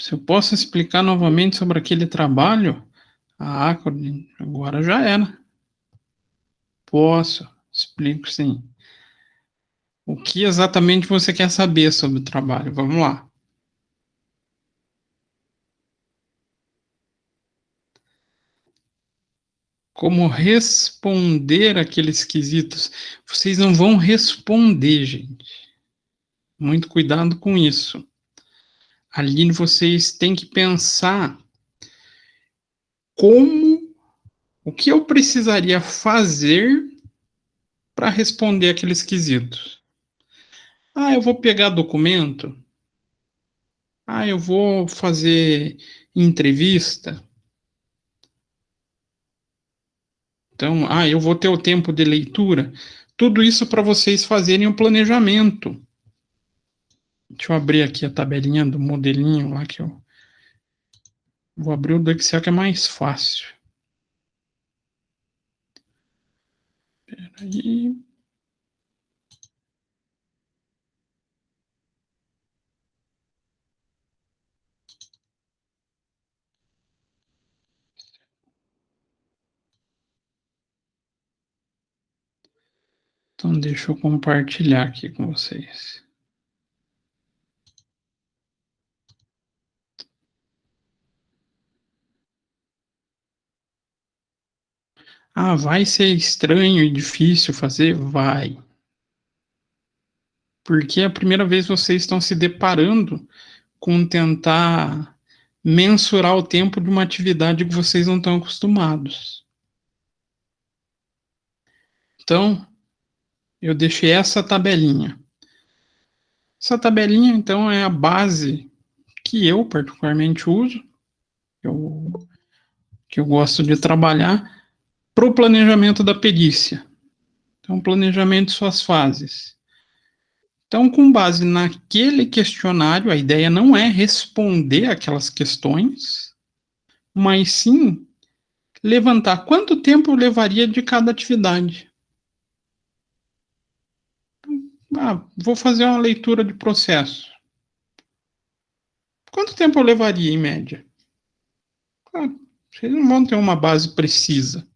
Se eu posso explicar novamente sobre aquele trabalho, agora já era. Posso, explico sim. O que exatamente você quer saber sobre o trabalho? Vamos lá. Como responder aqueles quesitos? Vocês não vão responder, gente. Muito cuidado com isso. Ali vocês têm que pensar o que eu precisaria fazer para responder aqueles quesitos. Eu vou pegar documento. Eu vou fazer entrevista. Então, eu vou ter o tempo de leitura. Tudo isso para vocês fazerem o planejamento. Deixa eu abrir aqui a tabelinha do modelinho lá que eu vou abrir o do Excel que é mais fácil. Peraí. Então, deixa eu compartilhar aqui com vocês. Vai ser estranho e difícil fazer? Vai. Porque é a primeira vez vocês estão se deparando com tentar mensurar o tempo de uma atividade que vocês não estão acostumados. Então, eu deixei essa tabelinha. Essa tabelinha, então, é a base que eu particularmente uso, que eu gosto de trabalhar, para o planejamento da perícia. Então, planejamento de suas fases. Então, com base naquele questionário, a ideia não é responder aquelas questões, mas sim levantar quanto tempo levaria de cada atividade. Vou fazer uma leitura de processo. Quanto tempo eu levaria, em média? Vocês não vão ter uma base precisa.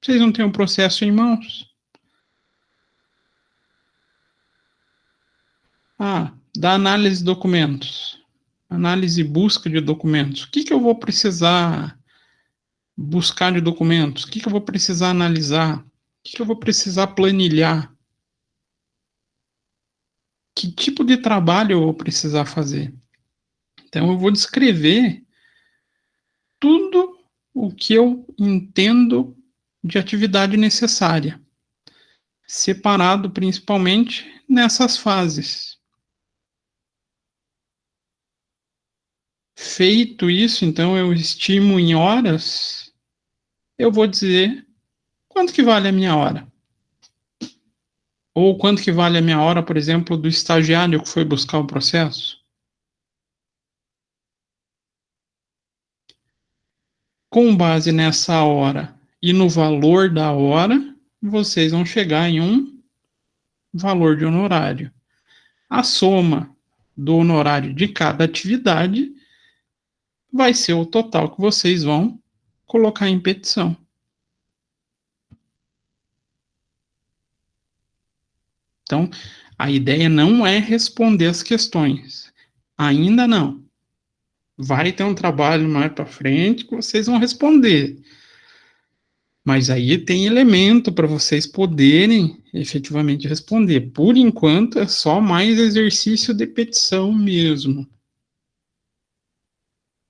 Vocês não têm o processo em mãos. Da análise de documentos. Análise e busca de documentos. O que eu vou precisar buscar de documentos? O que eu vou precisar analisar? O que eu vou precisar planilhar? Que tipo de trabalho eu vou precisar fazer? Então, eu vou descrever tudo o que eu entendo de atividade necessária, separado principalmente nessas fases. Feito isso, então, eu estimo em horas, eu vou dizer quanto que vale a minha hora. Ou quanto que vale a minha hora, por exemplo, do estagiário que foi buscar o processo. Com base nessa hora e no valor da hora, vocês vão chegar em um valor de honorário. A soma do honorário de cada atividade vai ser o total que vocês vão colocar em petição. Então, a ideia não é responder as questões. Ainda não. Vai ter um trabalho mais para frente que vocês vão responder. Mas aí tem elemento para vocês poderem efetivamente responder. Por enquanto, é só mais exercício de petição mesmo.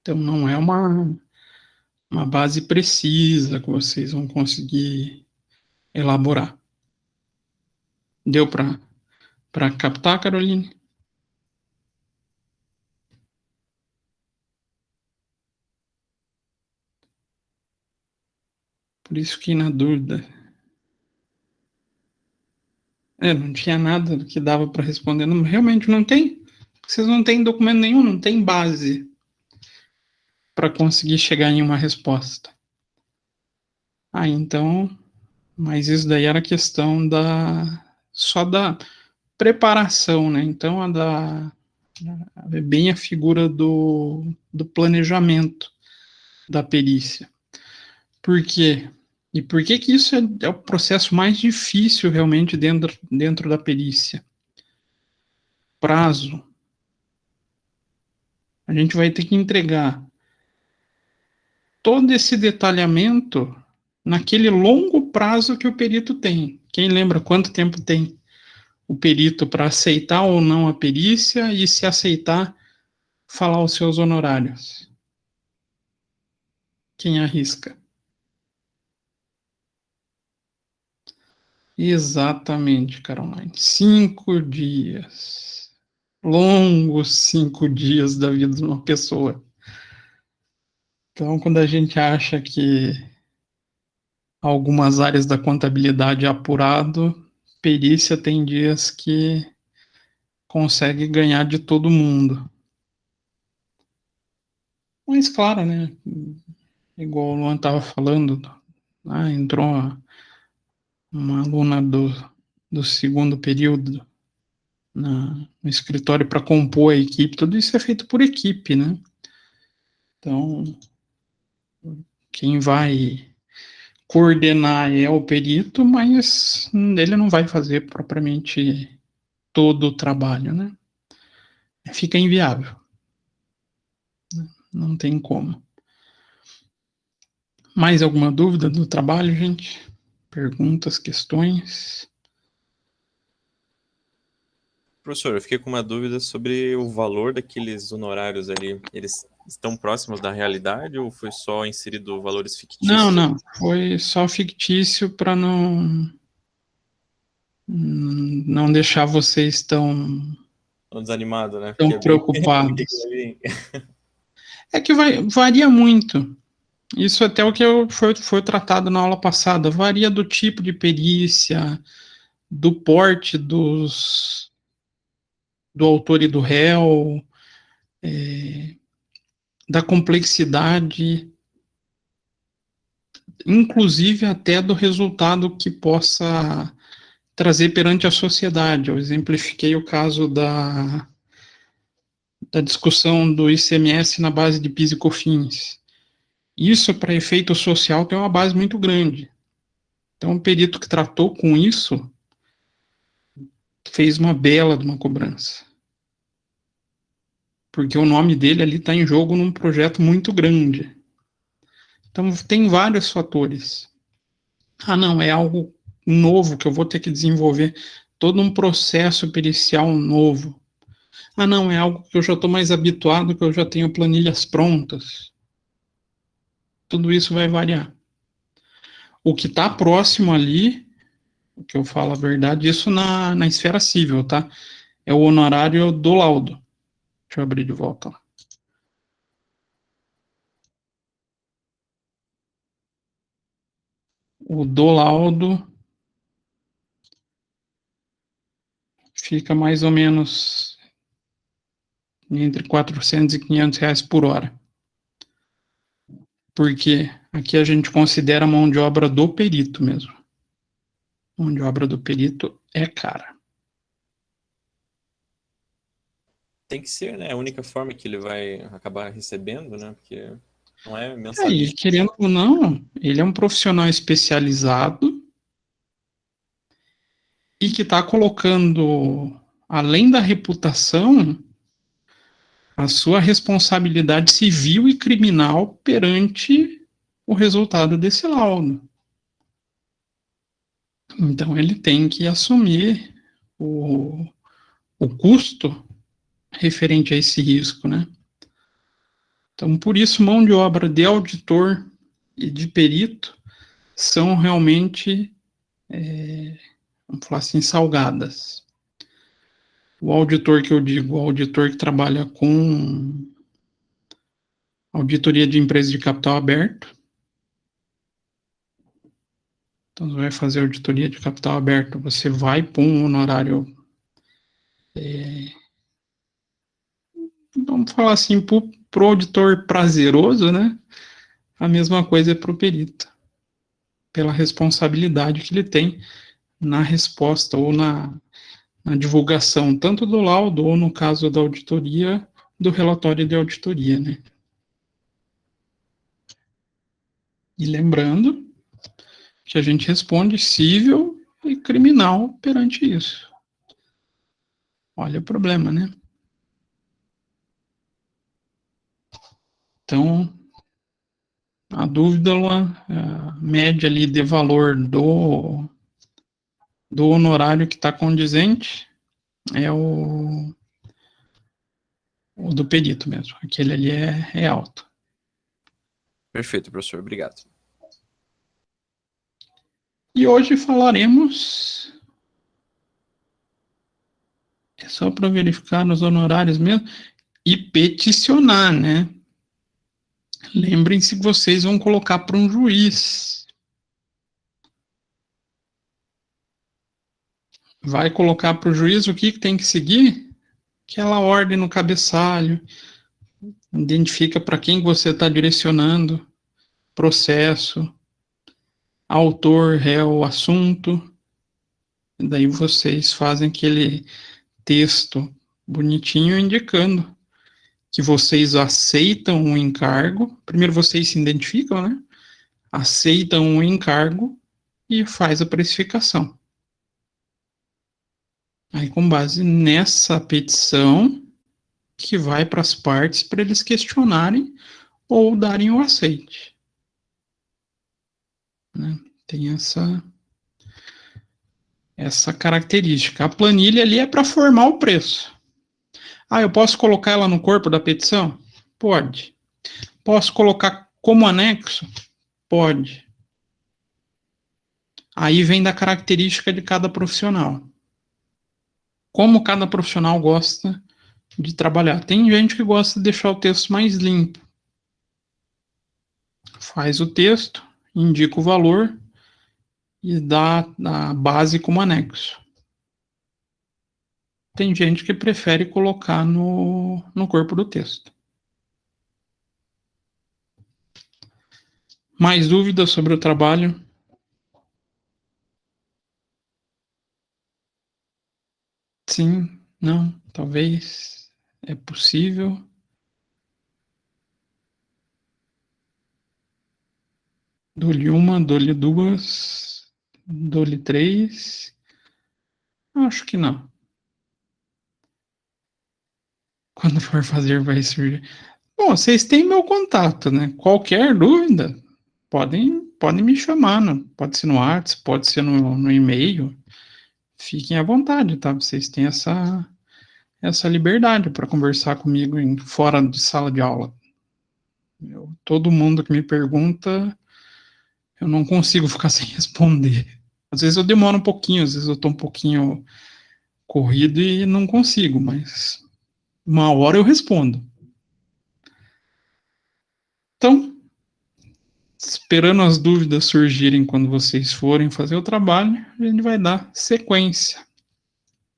Então, não é uma base precisa que vocês vão conseguir elaborar. Deu para captar, Caroline? Por isso que na dúvida. Não tinha nada que dava para responder. Não, realmente não tem. Vocês não têm documento nenhum, não tem base para conseguir chegar em uma resposta. Então, mas isso daí era questão só da preparação, né? Então, É bem a figura do planejamento da perícia. Por quê? E por que que isso é o processo mais difícil realmente dentro da perícia? Prazo. A gente vai ter que entregar todo esse detalhamento naquele longo prazo que o perito tem. Quem lembra quanto tempo tem o perito para aceitar ou não a perícia e, se aceitar, falar os seus honorários? Quem arrisca? Exatamente, Caroline. 5 dias. Longos 5 dias da vida de uma pessoa. Então, quando a gente acha que algumas áreas da contabilidade é apurado, perícia tem dias que consegue ganhar de todo mundo. Mas, claro, né? Igual o Luan estava falando, entrou uma aluna do segundo período no escritório para compor a equipe. Tudo isso é feito por equipe, né? Então, quem vai coordenar é o perito, mas ele não vai fazer propriamente todo o trabalho, né? Fica inviável. Não tem como. Mais alguma dúvida do trabalho, gente? Perguntas, questões? Professor, eu fiquei com uma dúvida sobre o valor daqueles honorários ali. Eles estão próximos da realidade ou foi só inserido valores fictícios? Não. Foi só fictício para não deixar vocês tão Desanimado, né? tão Porque é bem. Porque preocupados. é bem- É que varia muito. Isso até o que foi tratado na aula passada. Varia do tipo de perícia, do porte do autor e do réu, da complexidade, inclusive até do resultado que possa trazer perante a sociedade. Eu exemplifiquei o caso da discussão do ICMS na base de PIS e COFINS. Isso, para efeito social, tem uma base muito grande. Então, o perito que tratou com isso fez uma bela de uma cobrança. Porque o nome dele ali está em jogo num projeto muito grande. Então, tem vários fatores. Não, é algo novo que eu vou ter que desenvolver todo um processo pericial novo. Não, é algo que eu já estou mais habituado, que eu já tenho planilhas prontas. Tudo isso vai variar. O que está próximo ali, o que eu falo a verdade, isso na esfera civil, tá? É o honorário do laudo. Deixa eu abrir de volta lá. O do laudo fica mais ou menos entre 400 e 500 reais por hora. Porque aqui a gente considera a mão de obra do perito mesmo. Mão de obra do perito é cara. Tem que ser, né? A única forma que ele vai acabar recebendo, né? Porque não é E mensalista. querendo ou não, ele é um profissional especializado e que está colocando, além da reputação, a sua responsabilidade civil e criminal perante o resultado desse laudo. Então, ele tem que assumir o custo referente a esse risco, né? Então, por isso, mão de obra de auditor e de perito são realmente, vamos falar assim, salgadas. O auditor que eu digo, o auditor que trabalha com auditoria de empresas de capital aberto. Então, você vai fazer auditoria de capital aberto, você vai pôr um honorário, vamos falar assim, para o auditor prazeroso, né? A mesma coisa é para o perito, pela responsabilidade que ele tem na resposta ou na divulgação tanto do laudo ou, no caso da auditoria, do relatório de auditoria, né? E lembrando que a gente responde civil e criminal perante isso. Olha o problema, né? Então, a dúvida, a média ali de valor do honorário que está condizente é o do perito mesmo. Aquele ali é alto. Perfeito, professor. Obrigado. E hoje falaremos... É só para verificar nos honorários mesmo e peticionar, né? Lembrem-se que vocês vão colocar para um juiz. Vai colocar para o juiz o que tem que seguir? Aquela ordem no cabeçalho. Identifica para quem você está direcionando. Processo. Autor, réu, assunto. E daí vocês fazem aquele texto bonitinho indicando que vocês aceitam o encargo. Primeiro vocês se identificam, né? Aceitam o encargo e faz a precificação. Aí, com base nessa petição, que vai para as partes para eles questionarem ou darem o aceite. Né? Tem essa característica. A planilha ali é para formar o preço. Ah, eu posso colocar ela no corpo da petição? Pode. Posso colocar como anexo? Pode. Aí vem da característica de cada profissional. Como cada profissional gosta de trabalhar. Tem gente que gosta de deixar o texto mais limpo. Faz o texto, indica o valor e dá a base como anexo. Tem gente que prefere colocar no corpo do texto. Mais dúvidas sobre o trabalho? Sim, não, talvez. É possível. Dou-lhe uma, dou-lhe duas, dou-lhe três. Acho que não. Quando for fazer, vai surgir. Bom, vocês têm meu contato, né? Qualquer dúvida, podem me chamar, né? Pode ser no WhatsApp, pode ser no e-mail. Fiquem à vontade, tá? Vocês têm essa liberdade para conversar comigo fora de sala de aula. Todo mundo que me pergunta, eu não consigo ficar sem responder. Às vezes eu demoro um pouquinho, às vezes eu estou um pouquinho corrido e não consigo, mas uma hora eu respondo. Então, esperando as dúvidas surgirem quando vocês forem fazer o trabalho, a gente vai dar sequência.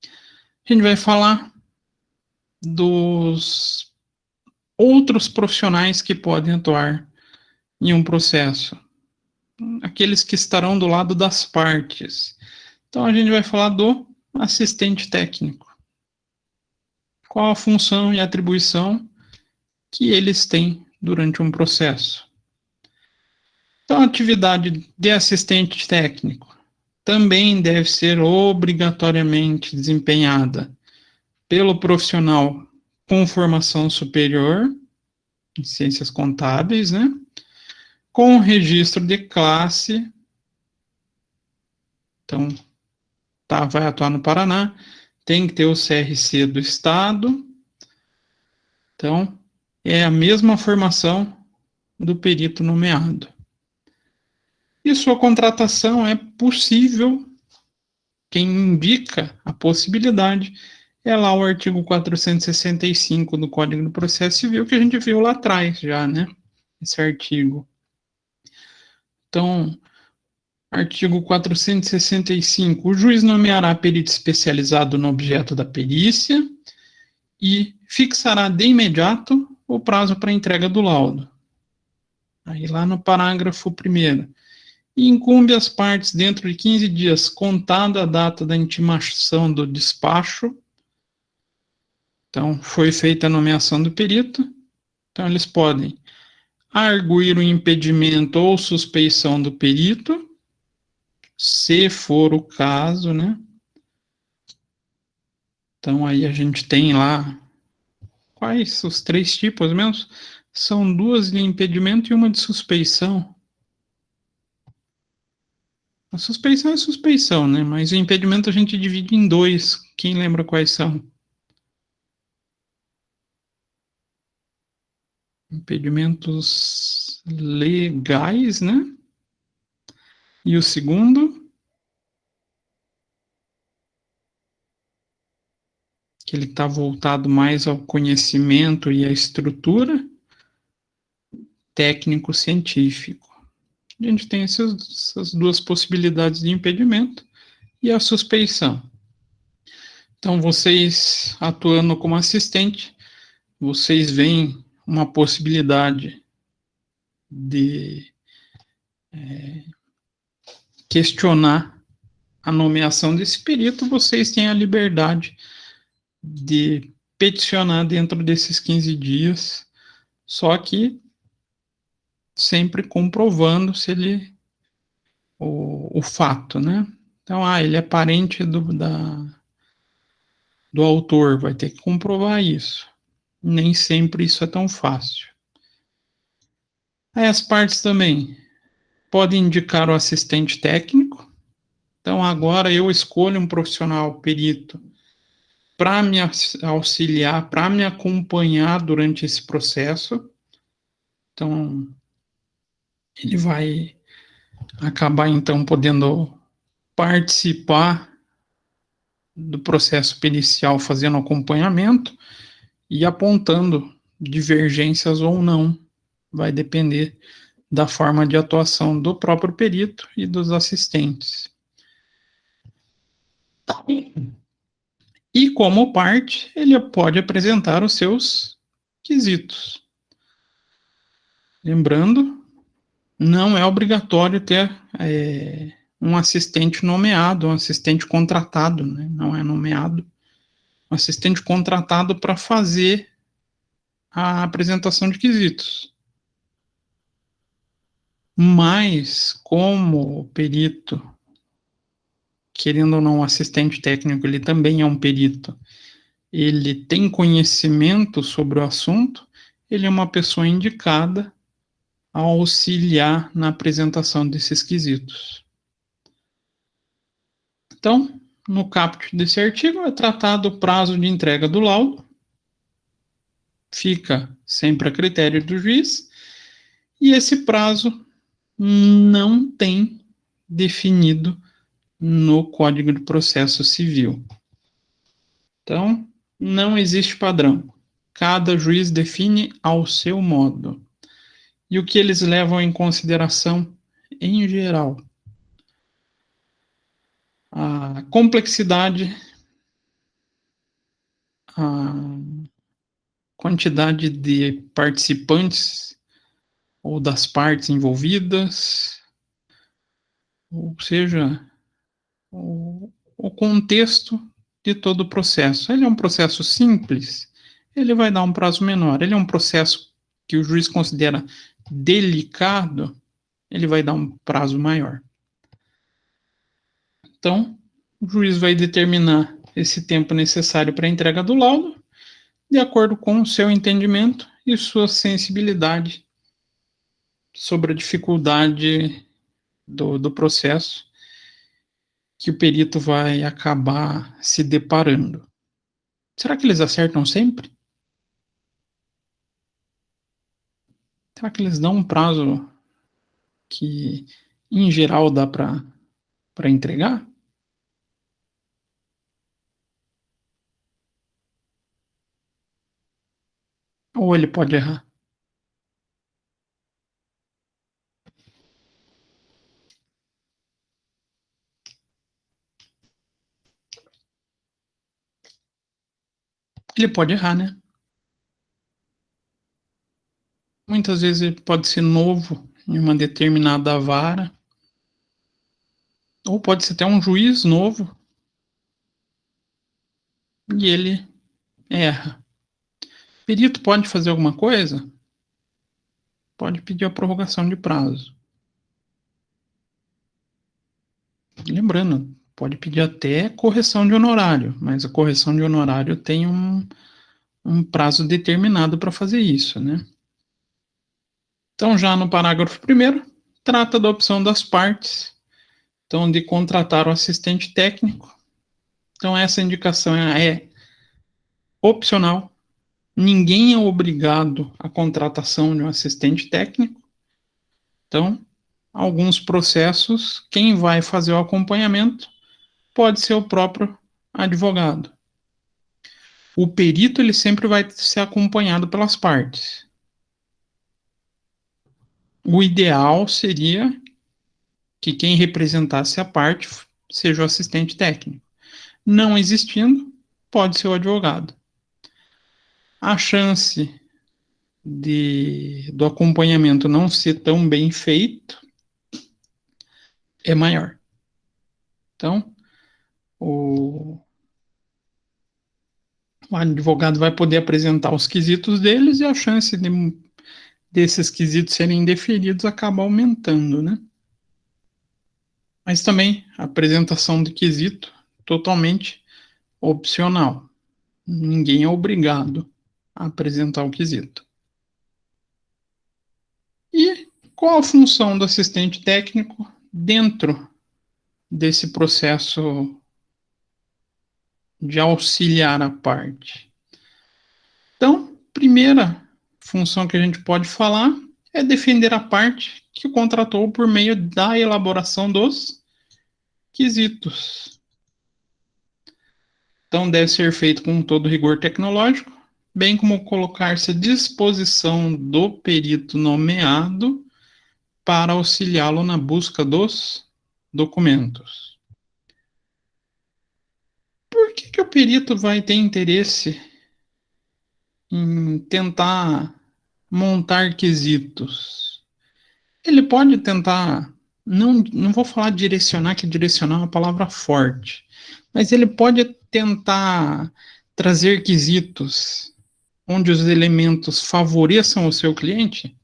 A gente vai falar dos outros profissionais que podem atuar em um processo. Aqueles que estarão do lado das partes. Então, a gente vai falar do assistente técnico. Qual a função e atribuição que eles têm durante um processo. Então, a atividade de assistente técnico também deve ser obrigatoriamente desempenhada pelo profissional com formação superior em ciências contábeis, né? Com registro de classe. Então, vai atuar no Paraná, tem que ter o CRC do Estado. Então, é a mesma formação do perito nomeado. E sua contratação é possível. Quem indica a possibilidade é lá o artigo 465 do Código do Processo Civil, que a gente viu lá atrás já, né? Esse artigo. Então, artigo 465, o juiz nomeará perito especializado no objeto da perícia e fixará de imediato o prazo para entrega do laudo. Aí lá no parágrafo 1º, e incumbe as partes dentro de 15 dias, contada a data da intimação do despacho. Então, foi feita a nomeação do perito. Então, eles podem arguir o impedimento ou suspeição do perito, se for o caso, né? Então, aí a gente tem lá quais os 3 tipos mesmo? São 2 de impedimento e uma de suspeição. A suspeição é suspeição, né? Mas o impedimento a gente divide em 2. Quem lembra quais são? Impedimentos legais, né? E o segundo, que ele está voltado mais ao conhecimento e à estrutura técnico-científico. A gente tem essas 2 possibilidades de impedimento e a suspeição. Então, vocês atuando como assistente, vocês veem uma possibilidade de questionar a nomeação desse perito, vocês têm a liberdade de peticionar dentro desses 15 dias, só que sempre comprovando se ele o fato, né? Então, ele é parente do autor, vai ter que comprovar isso. Nem sempre isso é tão fácil. Aí as partes também podem indicar o assistente técnico. Então, agora eu escolho um profissional perito para me auxiliar, para me acompanhar durante esse processo. Então, ele vai acabar, então, podendo participar do processo pericial, fazendo acompanhamento e apontando divergências ou não. Vai depender da forma de atuação do próprio perito e dos assistentes. E como parte, ele pode apresentar os seus quesitos. Lembrando, não é obrigatório ter um assistente nomeado, um assistente contratado, né? Não é nomeado. Um assistente contratado para fazer a apresentação de quesitos. Mas, como o perito, querendo ou não, o assistente técnico, ele também é um perito, ele tem conhecimento sobre o assunto, ele é uma pessoa indicada a auxiliar na apresentação desses quesitos. Então, no caput desse artigo é tratado o prazo de entrega do laudo, fica sempre a critério do juiz, e esse prazo não tem definido no Código de Processo Civil. Então, não existe padrão. Cada juiz define ao seu modo. E o que eles levam em consideração, em geral? A complexidade, a quantidade de participantes ou das partes envolvidas, ou seja, o contexto de todo o processo. Ele é um processo simples, ele vai dar um prazo menor. Ele é um processo que o juiz considera delicado, ele vai dar um prazo maior. Então, o juiz vai determinar esse tempo necessário para a entrega do laudo, de acordo com o seu entendimento e sua sensibilidade sobre a dificuldade do processo que o perito vai acabar se deparando. Será que eles acertam sempre? Será que eles dão um prazo que, em geral, dá para entregar? Ou ele pode errar? Ele pode errar, né? Muitas vezes ele pode ser novo em uma determinada vara, Ou pode ser até um juiz novo e ele erra. O perito pode fazer alguma coisa? Pode pedir a prorrogação de prazo. Lembrando, pode pedir até correção de honorário, mas a correção de honorário tem um prazo determinado para fazer isso, né? Então, já no parágrafo 1º, trata da opção das partes, então, de contratar o assistente técnico. Então, essa indicação é opcional. Ninguém é obrigado à contratação de um assistente técnico. Então, alguns processos, quem vai fazer o acompanhamento pode ser o próprio advogado. O perito ele sempre vai ser acompanhado pelas partes. O ideal seria que quem representasse a parte seja o assistente técnico. Não existindo, pode ser o advogado. A chance do acompanhamento não ser tão bem feito é maior. Então, o advogado vai poder apresentar os quesitos deles e a chance desses quesitos serem deferidos acaba aumentando, né? Mas também a apresentação do quesito totalmente opcional. Ninguém é obrigado a apresentar o quesito. E qual a função do assistente técnico dentro desse processo de auxiliar a parte? Então, primeira função que a gente pode falar é defender a parte que contratou por meio da elaboração dos quesitos. Então, deve ser feito com todo rigor tecnológico, bem como colocar-se à disposição do perito nomeado para auxiliá-lo na busca dos documentos. Por que o perito vai ter interesse em tentar montar quesitos? Ele pode tentar, não vou falar direcionar, que direcionar é uma palavra forte, mas ele pode tentar trazer quesitos onde os elementos favoreçam o seu cliente?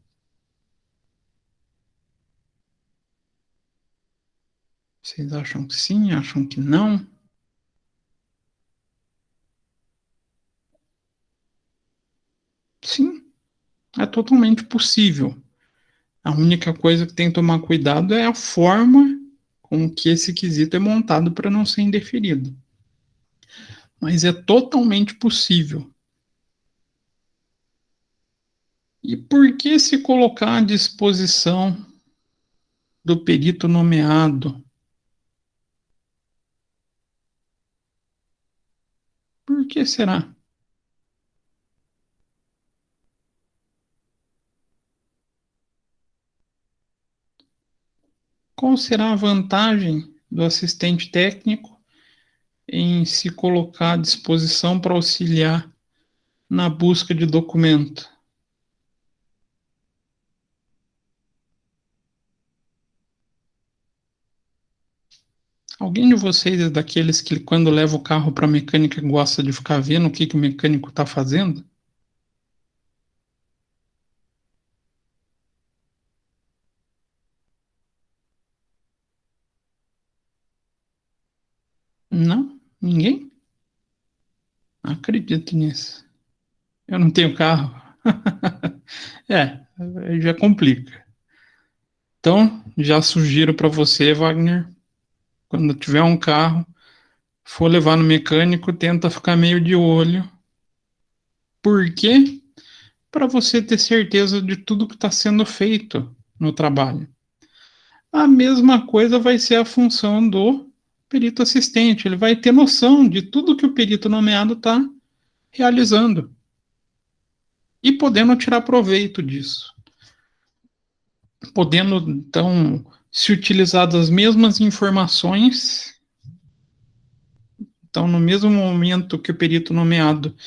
Vocês acham que sim? Acham que não? Sim, é totalmente possível. A única coisa que tem que tomar cuidado é a forma com que esse quesito é montado para não ser indeferido. Mas é totalmente possível. E por que se colocar à disposição do perito nomeado? Por que será? Qual será a vantagem do assistente técnico em se colocar à disposição para auxiliar na busca de documento? Alguém de vocês é daqueles que, quando leva o carro para a mecânica, gosta de ficar vendo o que o mecânico está fazendo? Não? Ninguém? Não acredito nisso. Eu não tenho carro. É, aí já complica. Então, já sugiro para você, Wagner, quando tiver um carro, for levar no mecânico, tenta ficar meio de olho. Por quê? Para você ter certeza de tudo que está sendo feito no trabalho. A mesma coisa vai ser a função do perito assistente. Ele vai ter noção de tudo que o perito nomeado está realizando e podendo tirar proveito disso. Podendo, então, se utilizar das mesmas informações. Então, no mesmo momento que o perito nomeado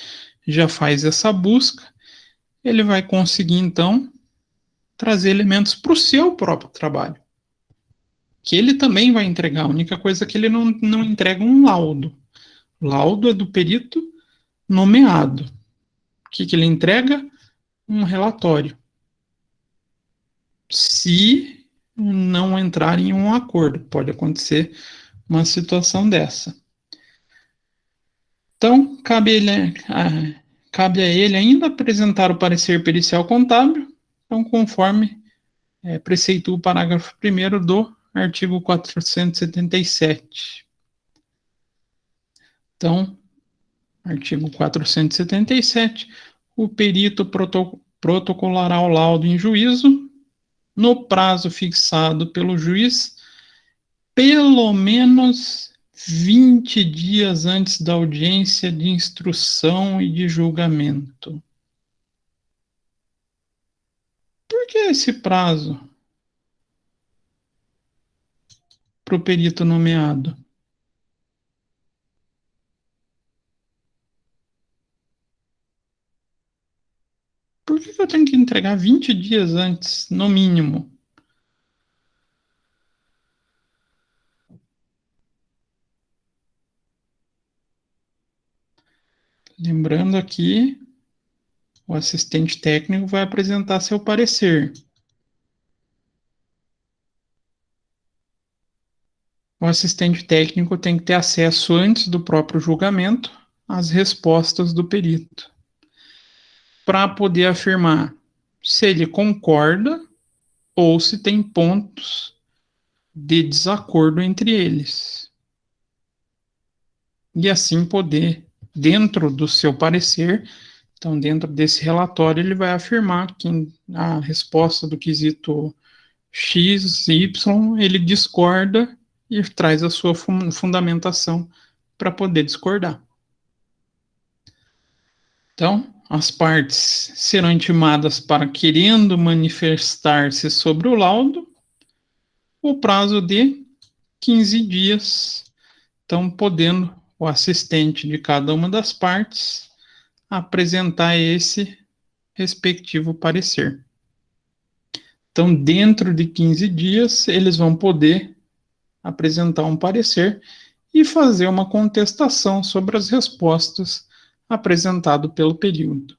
já faz essa busca, ele vai conseguir, então, trazer elementos para o seu próprio trabalho. que ele também vai entregar. A única coisa é que ele não entrega um laudo. O laudo é do perito nomeado. O que ele entrega? Um relatório. Se não entrar em um acordo, pode acontecer uma situação dessa. Então, cabe a ele ainda apresentar o parecer pericial contábil, então, conforme preceitua o parágrafo 1º do artigo 477. Então, artigo 477, o perito protocolará o laudo em juízo no prazo fixado pelo juiz, pelo menos 20 dias antes da audiência de instrução e de julgamento. Por que esse prazo para o perito nomeado? Por que eu tenho que entregar 20 dias antes, no mínimo? Lembrando aqui, o assistente técnico vai apresentar seu parecer. O assistente técnico tem que ter acesso antes do próprio julgamento às respostas do perito, para poder afirmar se ele concorda ou se tem pontos de desacordo entre eles. E assim poder, dentro do seu parecer, então dentro desse relatório, ele vai afirmar que a resposta do quesito X, Y, ele discorda e traz a sua fundamentação para poder discordar. Então, as partes serão intimadas para querendo manifestar-se sobre o laudo, o prazo de 15 dias, então podendo o assistente de cada uma das partes apresentar esse respectivo parecer. Então, dentro de 15 dias, eles vão poder apresentar um parecer e fazer uma contestação sobre as respostas apresentadas pelo perito.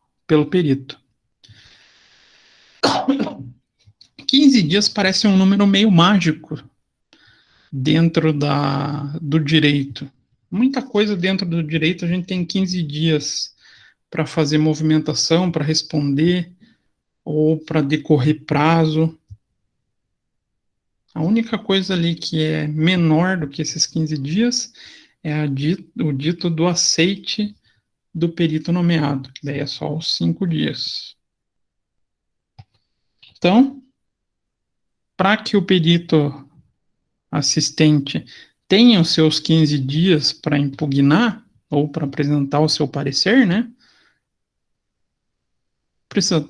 15 dias parece um número meio mágico dentro do direito. Muita coisa dentro do direito a gente tem 15 dias para fazer movimentação, para responder ou para decorrer prazo. A única coisa ali que é menor do que esses 15 dias é o dito do aceite do perito nomeado, que daí é só os 5 dias. Então, para que o perito assistente tenha os seus 15 dias para impugnar ou para apresentar o seu parecer, né? Precisa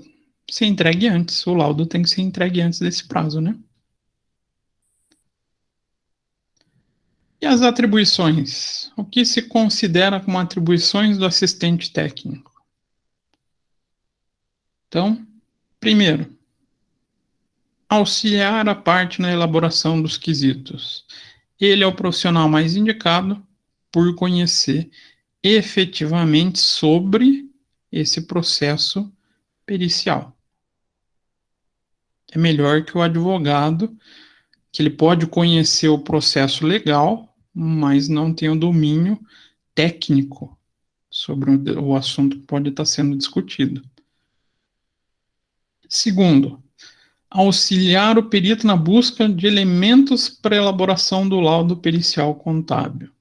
ser entregue antes. O laudo tem que ser entregue antes desse prazo, né? E as atribuições? O que se considera como atribuições do assistente técnico? Então, primeiro, auxiliar a parte na elaboração dos quesitos. Ele é o profissional mais indicado por conhecer efetivamente sobre esse processo pericial. É melhor que o advogado, que ele pode conhecer o processo legal, mas não tem o domínio técnico sobre o assunto que pode estar sendo discutido. Segundo, auxiliar o perito na busca de elementos para elaboração do laudo pericial contábil.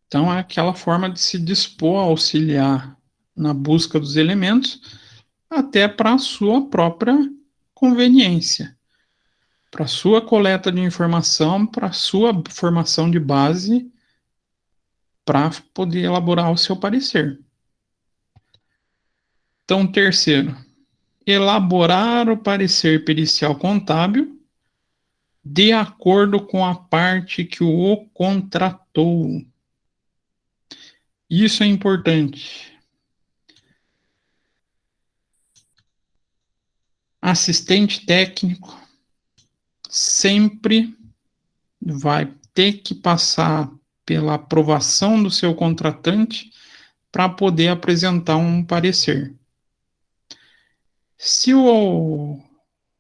Então, é aquela forma de se dispor a auxiliar na busca dos elementos, até para a sua própria conveniência, para a sua coleta de informação, para a sua formação de base, para poder elaborar o seu parecer. Então, terceiro, elaborar o parecer pericial contábil de acordo com a parte que o contratou. Isso é importante. Assistente técnico, sempre vai ter que passar pela aprovação do seu contratante para poder apresentar um parecer. Se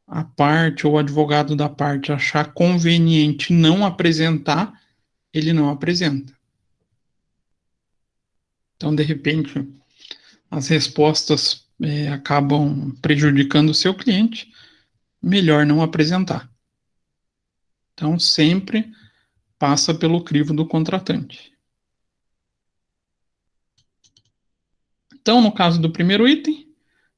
a parte ou o advogado da parte achar conveniente não apresentar, ele não apresenta. Então, de repente, as respostas acabam prejudicando o seu cliente, melhor não apresentar. Então, sempre passa pelo crivo do contratante. Então, no caso do primeiro item,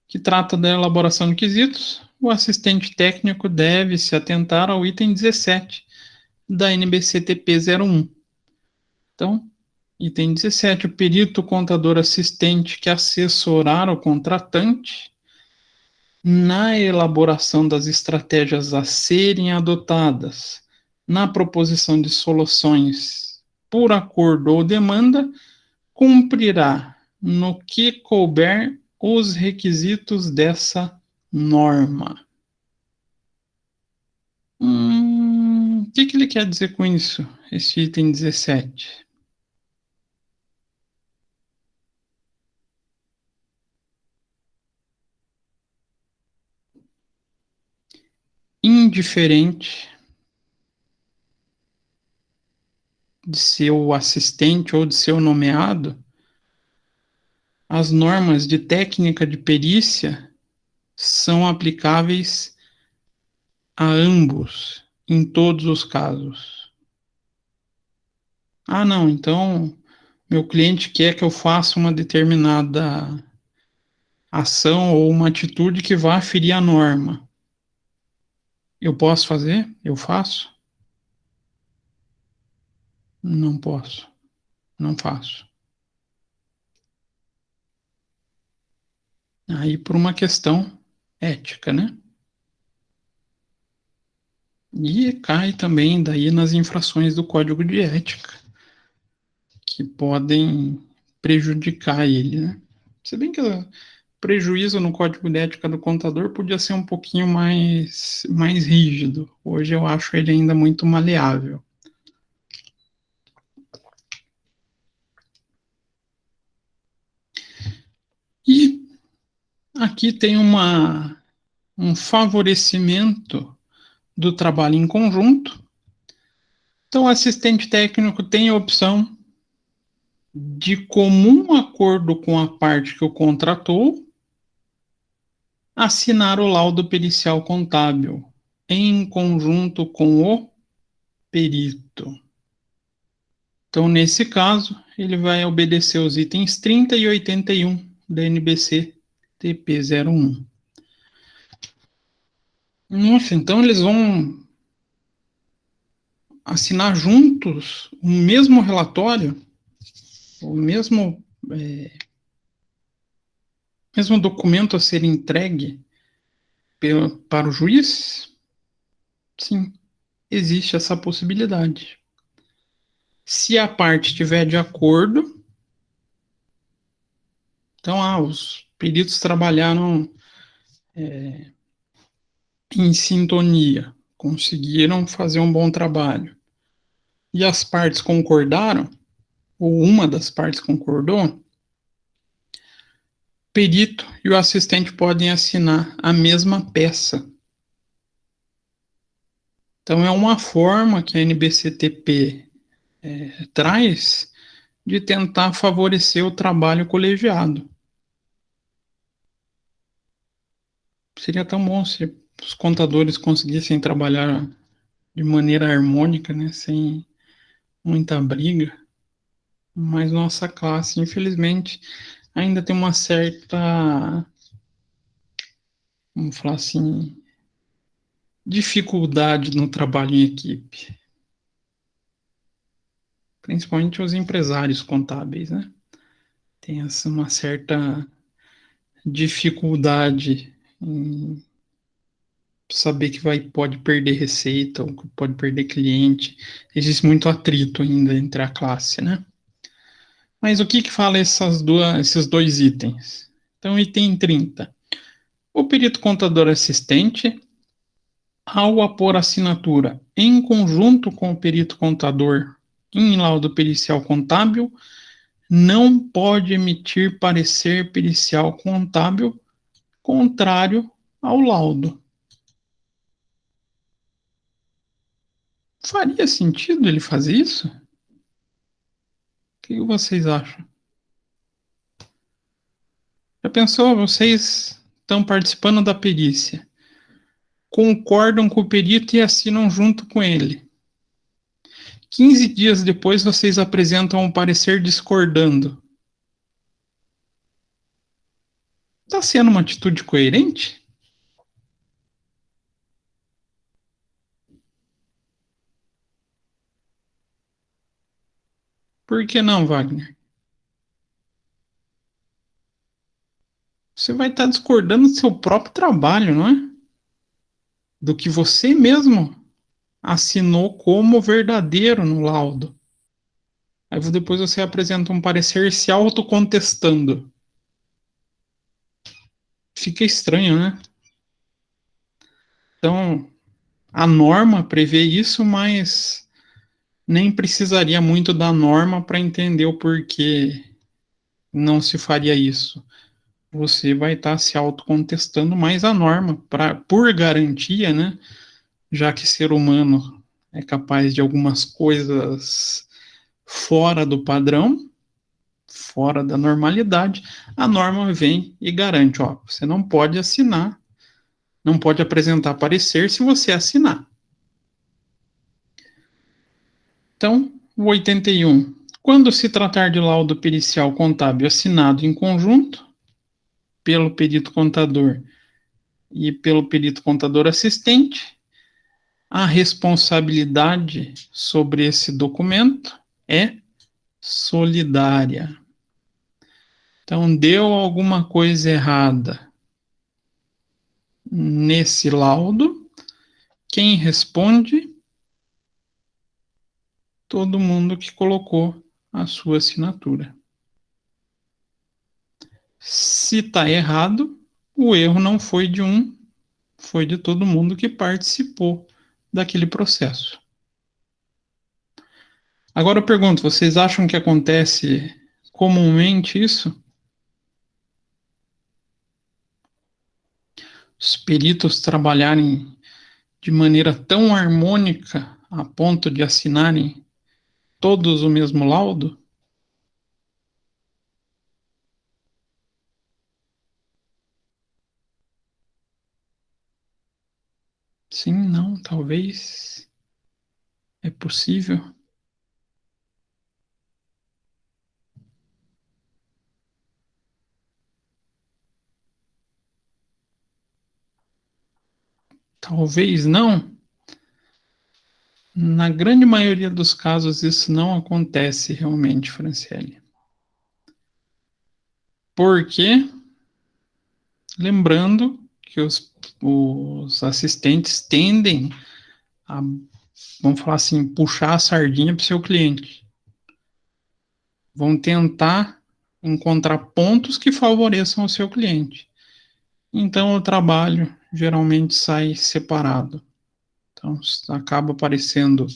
que trata da elaboração de quesitos, o assistente técnico deve se atentar ao item 17 da NBC-TP 01. Então, item 17, o perito contador assistente que assessorar o contratante na elaboração das estratégias a serem adotadas, na proposição de soluções por acordo ou demanda, cumprirá, no que couber, os requisitos dessa norma. O que ele quer dizer com isso, esse item 17? Indiferente de seu assistente ou de seu nomeado, as normas de técnica de perícia são aplicáveis a ambos, em todos os casos. Ah, não, então meu cliente quer que eu faça uma determinada ação ou uma atitude que vá ferir a norma. Eu posso fazer? Eu faço? Não posso. Não faço. Aí por uma questão ética, né? E cai também daí nas infrações do Código de Ética, que podem prejudicar ele, né? Se bem que o prejuízo no Código de Ética do contador podia ser um pouquinho mais rígido. Hoje eu acho ele ainda muito maleável. E aqui tem um favorecimento do trabalho em conjunto. Então, o assistente técnico tem a opção de comum acordo com a parte que o contratou, assinar o laudo pericial contábil em conjunto com o perito. Então, nesse caso, ele vai obedecer os itens 30 e 81 da NBC TP 01. Nossa, então eles vão assinar juntos o mesmo relatório, o mesmo documento a ser entregue para o juiz? Sim, existe essa possibilidade. Se a parte estiver de acordo, então, os peritos trabalharam em sintonia, conseguiram fazer um bom trabalho. E as partes concordaram, ou uma das partes concordou, perito e o assistente podem assinar a mesma peça. Então, é uma forma que a NBC-TP traz de tentar favorecer o trabalho colegiado. Seria tão bom se os contadores conseguissem trabalhar de maneira harmônica, né, sem muita briga, mas nossa classe, infelizmente, ainda tem uma certa, vamos falar assim, dificuldade no trabalho em equipe. Principalmente os empresários contábeis, né? Tem uma certa dificuldade em saber que pode perder receita ou que pode perder cliente. Existe muito atrito ainda entre a classe, né? Mas o que fala esses dois itens? Então, item 30. O perito contador assistente ao apor assinatura em conjunto com o perito contador em laudo pericial contábil, não pode emitir parecer pericial contábil contrário ao laudo. Faria sentido ele fazer isso? O que vocês acham? Já pensou, vocês estão participando da perícia, concordam com o perito e assinam junto com ele. 15 dias depois, vocês apresentam um parecer discordando. Está sendo uma atitude coerente? Por que não, Wagner? Você vai estar discordando do seu próprio trabalho, não é? Do que você mesmo assinou como verdadeiro no laudo. Aí depois você apresenta um parecer se autocontestando. Fica estranho, né? Então, a norma prevê isso, mas nem precisaria muito da norma para entender o porquê não se faria isso. Você vai estar se autocontestando mais a norma, por garantia, né? Já que ser humano é capaz de algumas coisas fora do padrão, fora da normalidade, a norma vem e garante, ó, você não pode assinar, não pode apresentar parecer se você assinar. Então, o 81. Quando se tratar de laudo pericial contábil assinado em conjunto pelo perito contador e pelo perito contador assistente, a responsabilidade sobre esse documento é solidária. Então, deu alguma coisa errada nesse laudo, quem responde? Todo mundo que colocou a sua assinatura. Se está errado, o erro não foi de um, foi de todo mundo que participou daquele processo. Agora eu pergunto, vocês acham que acontece comumente isso? Os peritos trabalharem de maneira tão harmônica a ponto de assinarem todos o mesmo laudo? Sim, não, talvez. É possível. Talvez não. Na grande maioria dos casos, isso não acontece realmente, Franciele. Porque, lembrando que os assistentes tendem a, vamos falar assim, puxar a sardinha para o seu cliente. Vão tentar encontrar pontos que favoreçam o seu cliente. Então, o trabalho geralmente sai separado. Então, acaba aparecendo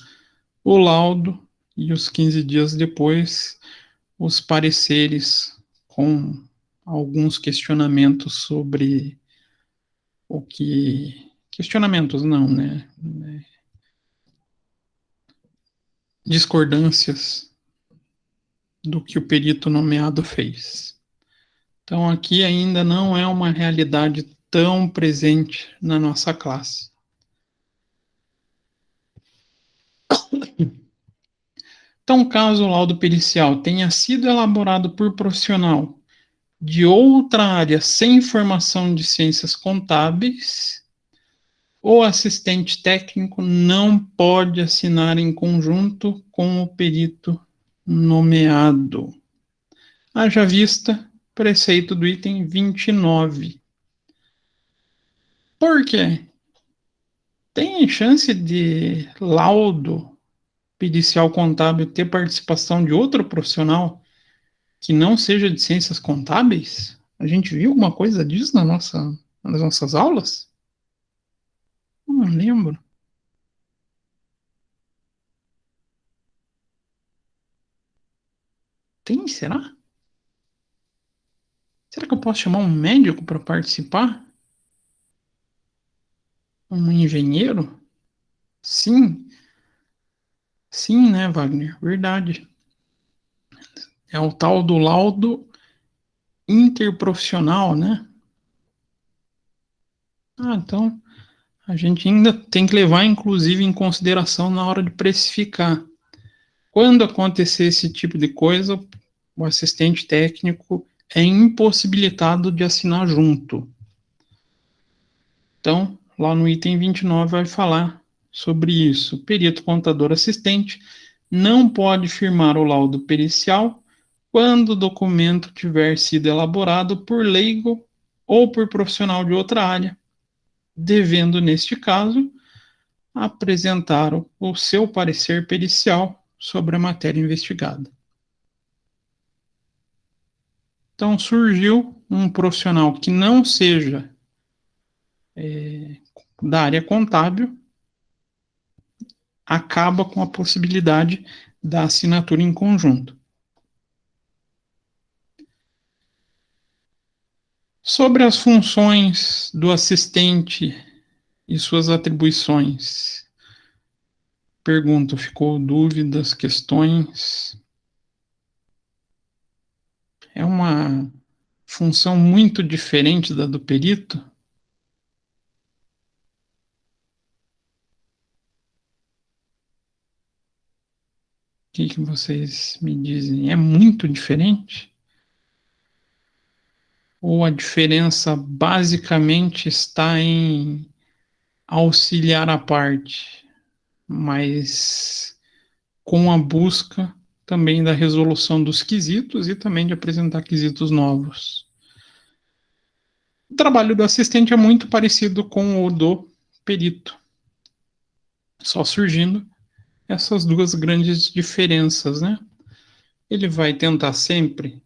o laudo e os 15 dias depois, os pareceres com alguns questionamentos sobre o que... Questionamentos não, né? Discordâncias do que o perito nomeado fez. Então, aqui ainda não é uma realidade tão presente na nossa classe. Então, caso o laudo pericial tenha sido elaborado por profissional de outra área sem formação de ciências contábeis, o assistente técnico não pode assinar em conjunto com o perito nomeado. Haja vista preceito do item 29. Por quê? Tem chance de laudo pericial contábil ter participação de outro profissional que não seja de ciências contábeis? A gente viu alguma coisa disso nas nossas aulas? Não lembro. Tem, será? Será que eu posso chamar um médico para participar? Um engenheiro? Sim, sim, né, Wagner? Verdade. É o tal do laudo interprofissional, né? Ah, então a gente ainda tem que levar, inclusive, em consideração na hora de precificar. Quando acontecer esse tipo de coisa, o assistente técnico é impossibilitado de assinar junto. Então, lá no item 29 vai falar sobre isso. O perito contador assistente não pode firmar o laudo pericial quando o documento tiver sido elaborado por leigo ou por profissional de outra área, devendo, neste caso, apresentar o seu parecer pericial sobre a matéria investigada. Então, surgiu um profissional que não seja da área contábil, acaba com a possibilidade da assinatura em conjunto. Sobre as funções do assistente e suas atribuições, pergunto, ficou dúvidas, questões? É uma função muito diferente da do perito? O que vocês me dizem? É muito diferente? Ou a diferença basicamente está em auxiliar a parte, mas com a busca também da resolução dos quesitos e também de apresentar quesitos novos? O trabalho do assistente é muito parecido com o do perito, só surgindo essas duas grandes diferenças, né? Ele vai tentar sempre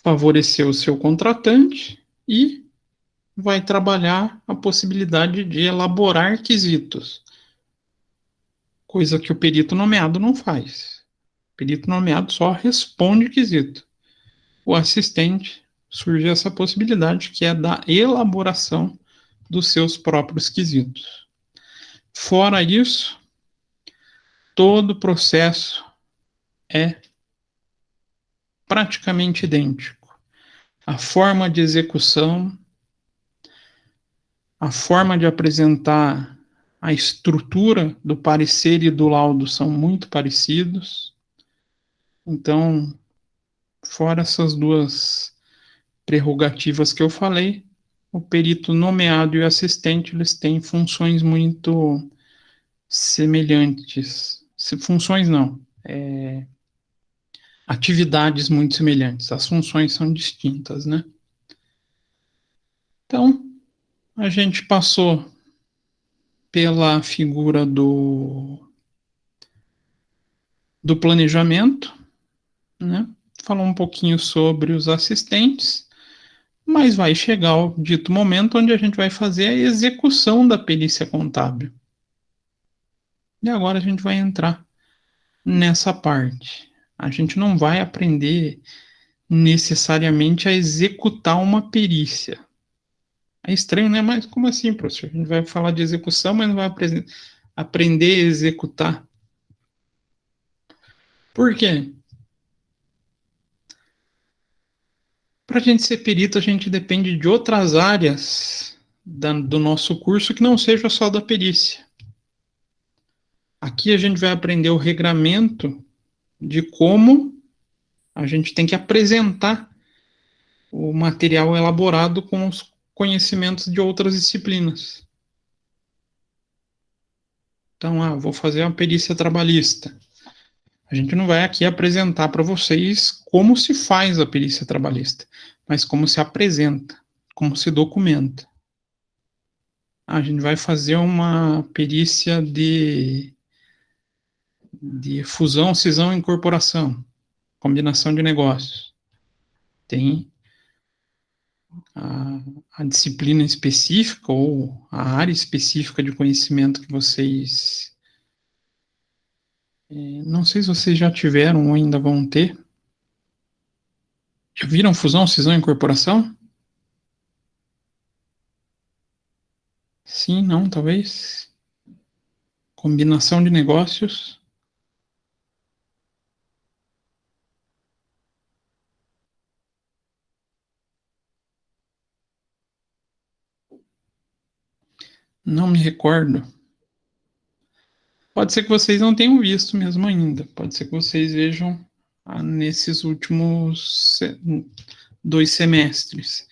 favorecer o seu contratante e vai trabalhar a possibilidade de elaborar quesitos, coisa que o perito nomeado não faz. O perito nomeado só responde quesito. O assistente surge essa possibilidade que é da elaboração dos seus próprios quesitos. Fora isso, todo o processo é praticamente idêntico. A forma de execução, a forma de apresentar a estrutura do parecer e do laudo são muito parecidos. Então, fora essas duas prerrogativas que eu falei, o perito nomeado e o assistente, eles têm funções muito semelhantes. Funções não, atividades muito semelhantes. As funções são distintas, né? Então, a gente passou pela figura do planejamento, né? Falou um pouquinho sobre os assistentes, mas vai chegar o dito momento onde a gente vai fazer a execução da perícia contábil. E agora a gente vai entrar nessa parte. A gente não vai aprender necessariamente a executar uma perícia. É estranho, né? Mas como assim, professor? A gente vai falar de execução, mas não vai aprender a executar. Por quê? Para a gente ser perito, a gente depende de outras áreas do nosso curso que não seja só da perícia. Aqui a gente vai aprender o regramento de como a gente tem que apresentar o material elaborado com os conhecimentos de outras disciplinas. Então, vou fazer uma perícia trabalhista. A gente não vai aqui apresentar para vocês como se faz a perícia trabalhista, mas como se apresenta, como se documenta. A gente vai fazer uma perícia de fusão, cisão e incorporação, combinação de negócios. Tem a disciplina específica ou a área específica de conhecimento que vocês... não sei se vocês já tiveram ou ainda vão ter. Já viram fusão, cisão e incorporação? Sim, não, talvez. Combinação de negócios. Não me recordo. Pode ser que vocês não tenham visto mesmo ainda. Pode ser que vocês vejam nesses últimos 2 semestres.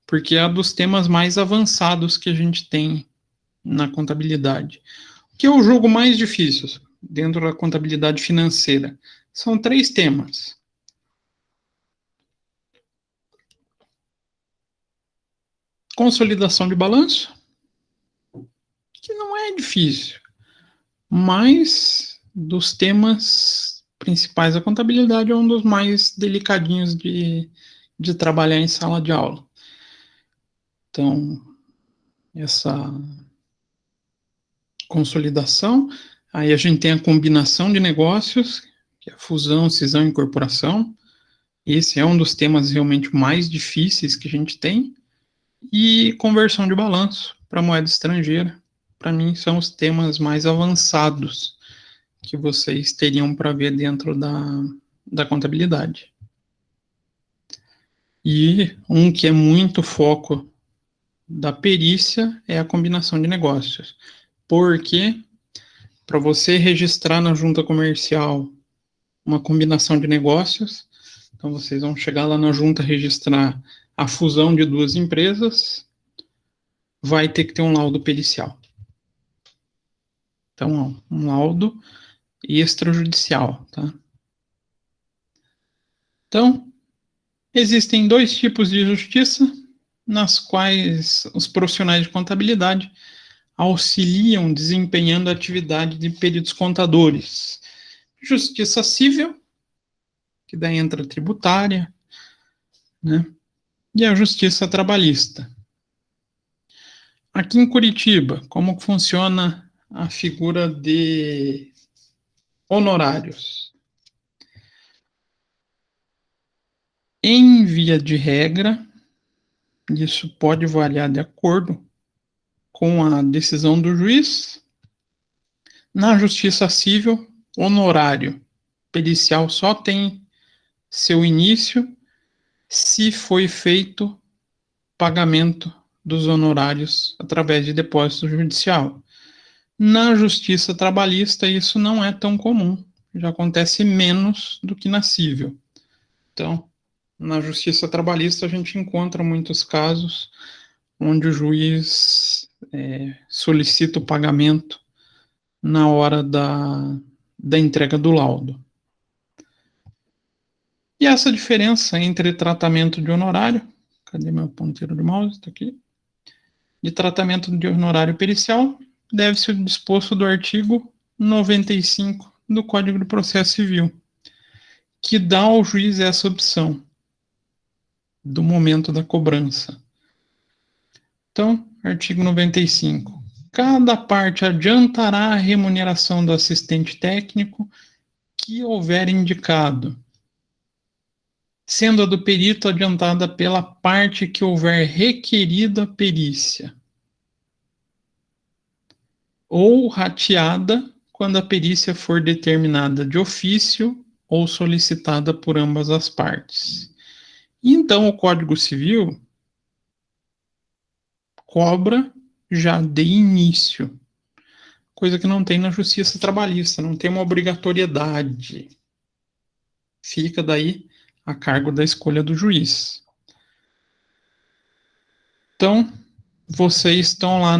Porque é um dos temas mais avançados que a gente tem na contabilidade. O que é o jogo mais difícil dentro da contabilidade financeira? São 3 temas. Consolidação de balanço, que não é difícil, mas dos temas principais da contabilidade é um dos mais delicadinhos de trabalhar em sala de aula. Então, essa consolidação, aí a gente tem a combinação de negócios, que é a fusão, cisão e incorporação. Esse é um dos temas realmente mais difíceis que a gente tem. E conversão de balanço para moeda estrangeira. Para mim, são os temas mais avançados que vocês teriam para ver dentro da contabilidade. E um que é muito foco da perícia é a combinação de negócios. Porque para você registrar na junta comercial uma combinação de negócios, então vocês vão chegar lá na junta registrar a fusão de 2 empresas, vai ter que ter um laudo pericial. Então, um laudo extrajudicial, tá? Então, existem 2 tipos de justiça, nas quais os profissionais de contabilidade auxiliam desempenhando a atividade de peritos contadores. Justiça civil, que daí entra a tributária, né? E a justiça trabalhista. Aqui em Curitiba, como funciona a figura de honorários? Em via de regra, isso pode variar de acordo com a decisão do juiz. Na justiça civil, honorário pericial só tem seu início se foi feito pagamento dos honorários através de depósito judicial. Na justiça trabalhista, isso não é tão comum, já acontece menos do que na civil. Então, na justiça trabalhista, a gente encontra muitos casos onde o juiz solicita o pagamento na hora da entrega do laudo. E essa diferença entre tratamento de honorário, cadê meu ponteiro de mouse? Está aqui. De tratamento de honorário pericial, deve ser disposto do artigo 95 do Código de Processo Civil, que dá ao juiz essa opção do momento da cobrança. Então, artigo 95. Cada parte adiantará a remuneração do assistente técnico que houver indicado, sendo a do perito adiantada pela parte que houver requerido a perícia, ou rateada quando a perícia for determinada de ofício ou solicitada por ambas as partes. Então, o Código Civil cobra já de início, coisa que não tem na Justiça Trabalhista, não tem uma obrigatoriedade. Fica daí a cargo da escolha do juiz. Então, vocês estão lá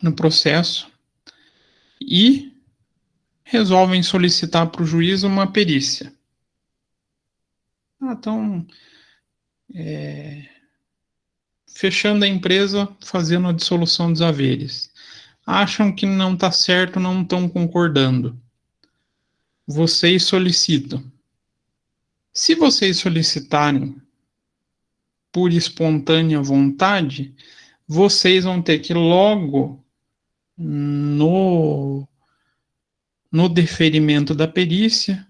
no processo e resolvem solicitar para o juiz uma perícia. Então, fechando a empresa, fazendo a dissolução dos haveres. Acham que não está certo, não estão concordando. Vocês solicitam. Se vocês solicitarem por espontânea vontade, vocês vão ter que logo no deferimento da perícia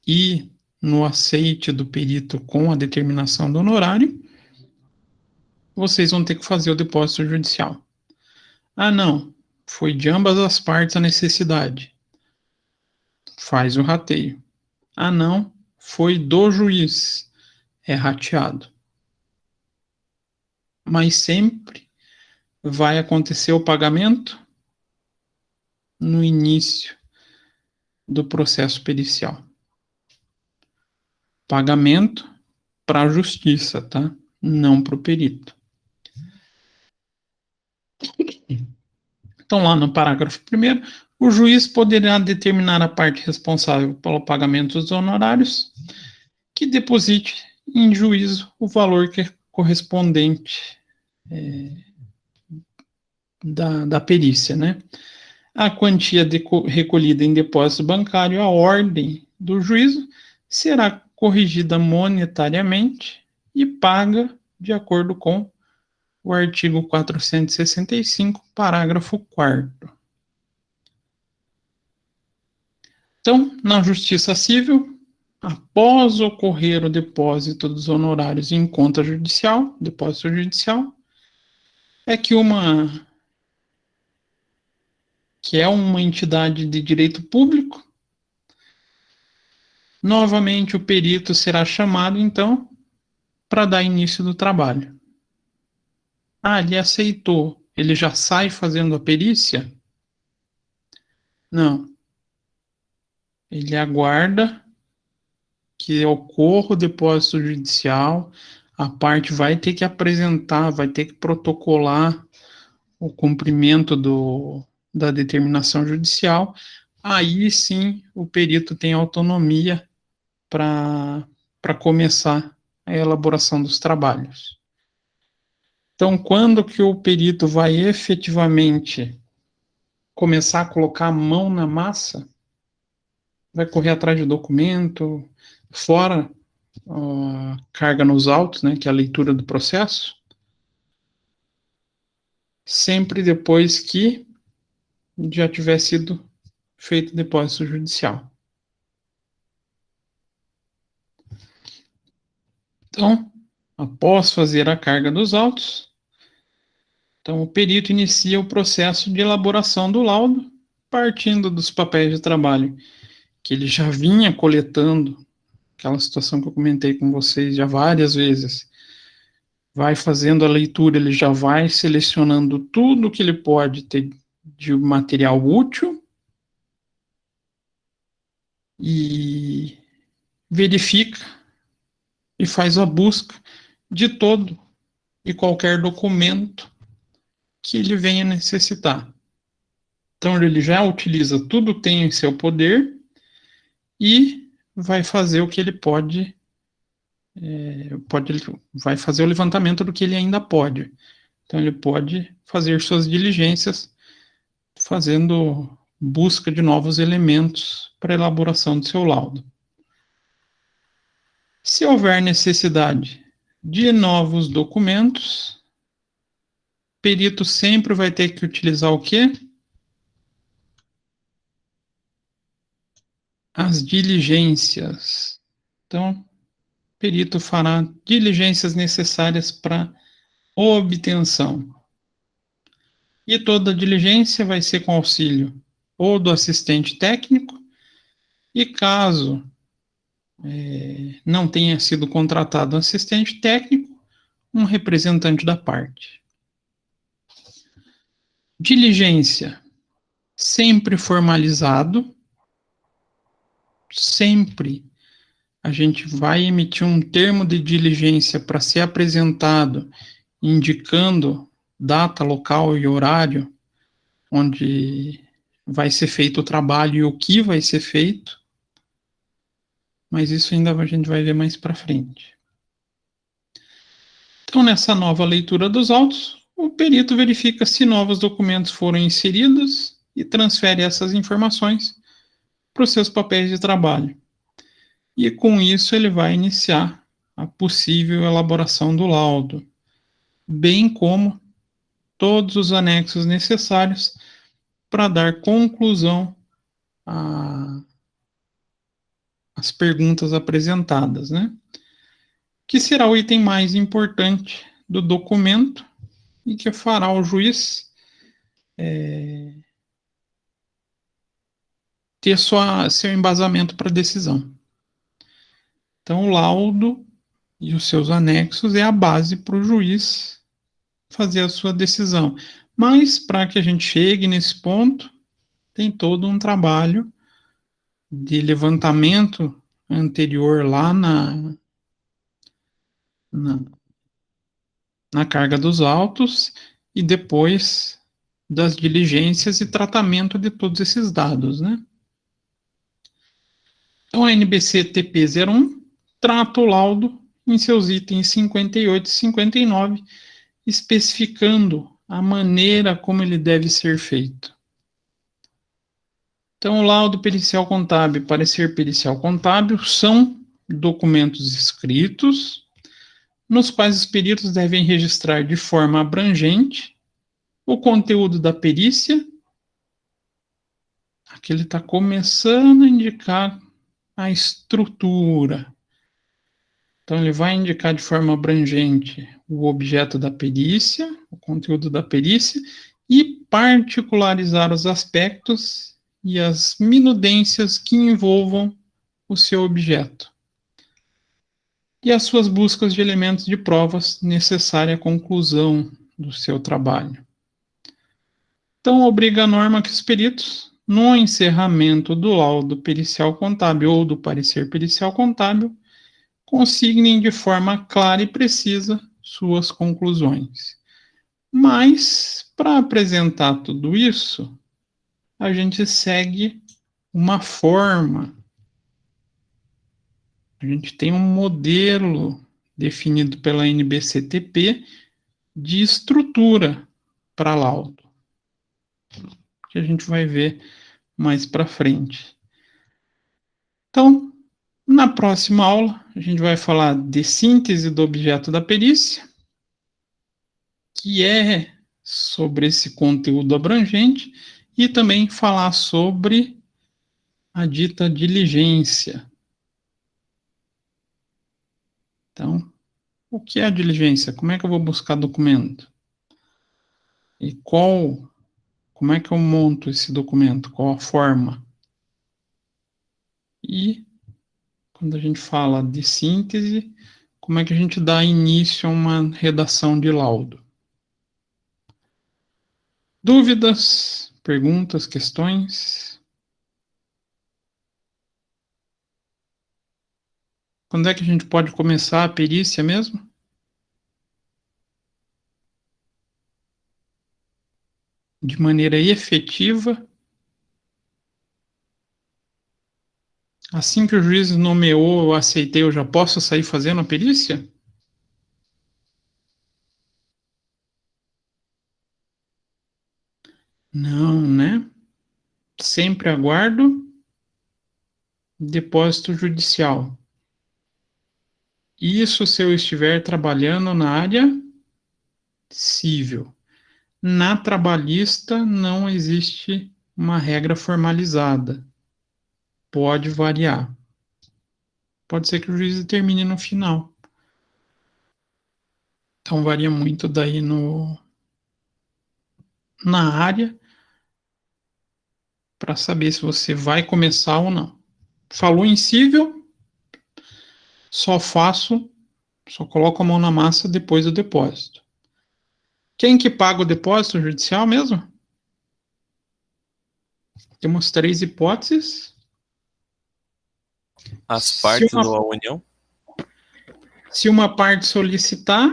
e no aceite do perito com a determinação do honorário, vocês vão ter que fazer o depósito judicial. Ah, não, foi de ambas as partes a necessidade. Faz o rateio. Ah, não, foi do juiz. É rateado. Mas sempre vai acontecer o pagamento no início do processo pericial. Pagamento para a justiça, tá? Não para o perito. Então, lá no parágrafo 1º, o juiz poderá determinar a parte responsável pelo pagamento dos honorários que deposite em juízo o valor que é correspondente da perícia, né? A quantia recolhida em depósito bancário, a ordem do juízo, será corrigida monetariamente e paga de acordo com o artigo 465, parágrafo 4º. Então, na Justiça Civil, após ocorrer o depósito dos honorários em conta judicial, depósito judicial, é que é uma entidade de direito público, novamente o perito será chamado, então, para dar início do trabalho. Ah, ele aceitou, ele já sai fazendo a perícia? Não. Ele aguarda que ocorra o depósito judicial, a parte vai ter que apresentar, vai ter que protocolar o cumprimento da determinação judicial, aí sim o perito tem autonomia para começar a elaboração dos trabalhos. Então, quando que o perito vai efetivamente começar a colocar a mão na massa, vai correr atrás de documento, fora a carga nos autos, né, que é a leitura do processo, sempre depois que já tiver sido feito o depósito judicial. Então, após fazer a carga dos autos, então o perito inicia o processo de elaboração do laudo, partindo dos papéis de trabalho que ele já vinha coletando, aquela situação que eu comentei com vocês já várias vezes. Vai fazendo a leitura, ele já vai selecionando tudo que ele pode ter de material útil e verifica e faz a busca de todo e qualquer documento que ele venha necessitar. Então, ele já utiliza tudo que tem em seu poder e vai fazer o que ele vai fazer o levantamento do que ele ainda pode. Então, ele pode fazer suas diligências fazendo busca de novos elementos para a elaboração do seu laudo. Se houver necessidade de novos documentos, o perito sempre vai ter que utilizar o quê? As diligências. Então, o perito fará diligências necessárias para obtenção. E toda diligência vai ser com auxílio ou do assistente técnico, e caso não tenha sido contratado um assistente técnico, um representante da parte. Diligência, sempre formalizado, sempre a gente vai emitir um termo de diligência para ser apresentado, indicando data, local e horário onde vai ser feito o trabalho e o que vai ser feito, mas isso ainda a gente vai ver mais para frente. Então, nessa nova leitura dos autos, o perito verifica se novos documentos foram inseridos e transfere essas informações para os seus papéis de trabalho. e com isso ele vai iniciar a possível elaboração do laudo, bem como todos os anexos necessários para dar conclusão às perguntas apresentadas, né? Que será o item mais importante do documento e que fará o juiz ter seu embasamento para a decisão. Então, o laudo e os seus anexos é a base para o juiz fazer a sua decisão. Mas, para que a gente chegue nesse ponto, tem todo um trabalho de levantamento anterior lá na carga dos autos e depois das diligências e tratamento de todos esses dados, né? Então, a NBC TP01 trata o laudo em seus itens 58 e 59, especificando a maneira como ele deve ser feito. Então, o laudo pericial contábil e parecer pericial contábil são documentos escritos, nos quais os peritos devem registrar de forma abrangente o conteúdo da perícia. Aqui ele está começando a indicar a estrutura. Então, ele vai indicar de forma abrangente o objeto da perícia, o conteúdo da perícia, e particularizar os aspectos e as minudências que envolvam o seu objeto. E as suas buscas de elementos de provas necessárias à conclusão do seu trabalho. Então, obriga a norma que os peritos, no encerramento do laudo pericial contábil ou do parecer pericial contábil, consignem de forma clara e precisa suas conclusões. Mas, para apresentar tudo isso, a gente segue uma forma. A gente tem um modelo definido pela NBCTP de estrutura para laudo, que a gente vai ver mais para frente. Então, na próxima aula, a gente vai falar de síntese do objeto da perícia, que é sobre esse conteúdo abrangente, e também falar sobre a dita diligência. Então, o que é a diligência? Como é que eu vou buscar documento? E como é que eu monto esse documento? Qual a forma? E, quando a gente fala de síntese, como é que a gente dá início a uma redação de laudo? Dúvidas, perguntas, questões? Quando é que a gente pode começar a perícia mesmo? De maneira efetiva. Assim que o juiz nomeou, eu aceitei, eu já posso sair fazendo a perícia? Não, né? Sempre aguardo depósito judicial. Isso se eu estiver trabalhando na área civil. Na trabalhista não existe uma regra formalizada. Pode variar. Pode ser que o juiz determine no final. Então varia muito daí na área para saber se você vai começar ou não. Falou em civil, só coloco a mão na massa depois do depósito. Quem que paga o depósito judicial mesmo? Temos 3 hipóteses. As partes ou a União? Se uma parte solicitar,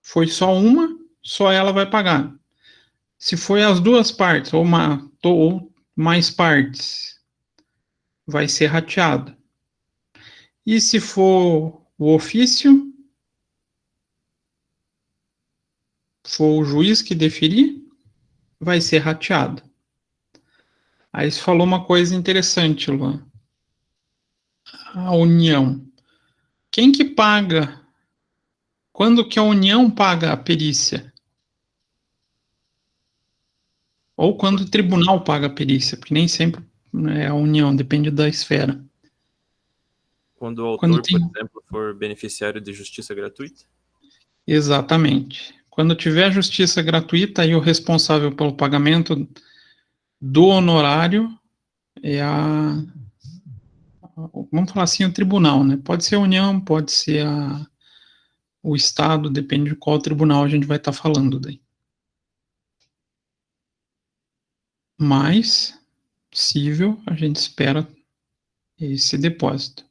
foi só uma, só ela vai pagar. Se foi as duas partes, ou mais partes, vai ser rateado. E se for o ofício, for o juiz que deferir, vai ser rateado. Aí você falou uma coisa interessante, Luan. a União. Quem que paga? Quando que a União paga a perícia? Ou quando o tribunal paga a perícia, porque nem sempre é a União, depende da esfera. Quando o Quando autor, tem... por exemplo, for beneficiário de justiça gratuita? Exatamente. Quando tiver justiça gratuita e o responsável pelo pagamento do honorário é vamos falar assim, o tribunal, né? Pode ser a União, pode ser o Estado, depende de qual tribunal a gente vai estar falando daí. Mas, possível, a gente espera esse depósito.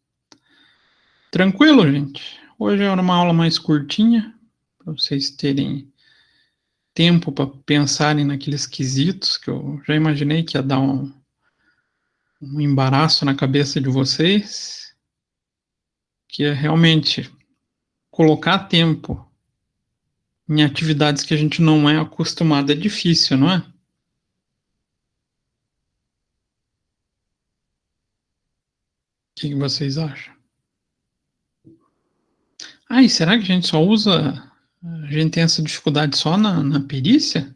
Tranquilo, gente? Hoje era uma aula mais curtinha, para vocês terem tempo para pensarem naqueles quesitos que eu já imaginei que ia dar um embaraço na cabeça de vocês, que é realmente colocar tempo em atividades que a gente não é acostumado é difícil, não é? O que vocês acham? Ah, e será que a gente só usa... A gente tem essa dificuldade só na perícia?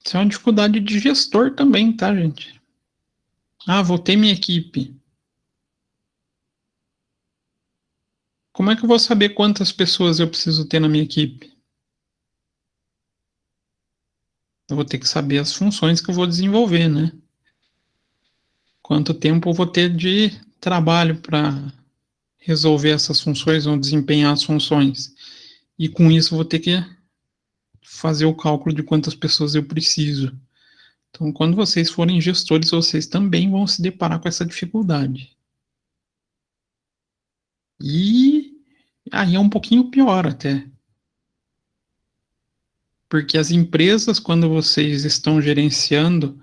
Isso é uma dificuldade de gestor também, tá, gente? Ah, vou ter minha equipe. Como é que eu vou saber quantas pessoas eu preciso ter na minha equipe? Eu vou ter que saber as funções que eu vou desenvolver, né? Quanto tempo eu vou ter de trabalho para resolver essas funções ou desempenhar as funções. E com isso eu vou ter que fazer o cálculo de quantas pessoas eu preciso. Então, quando vocês forem gestores, vocês também vão se deparar com essa dificuldade. E aí é um pouquinho pior até. Porque as empresas, quando vocês estão gerenciando,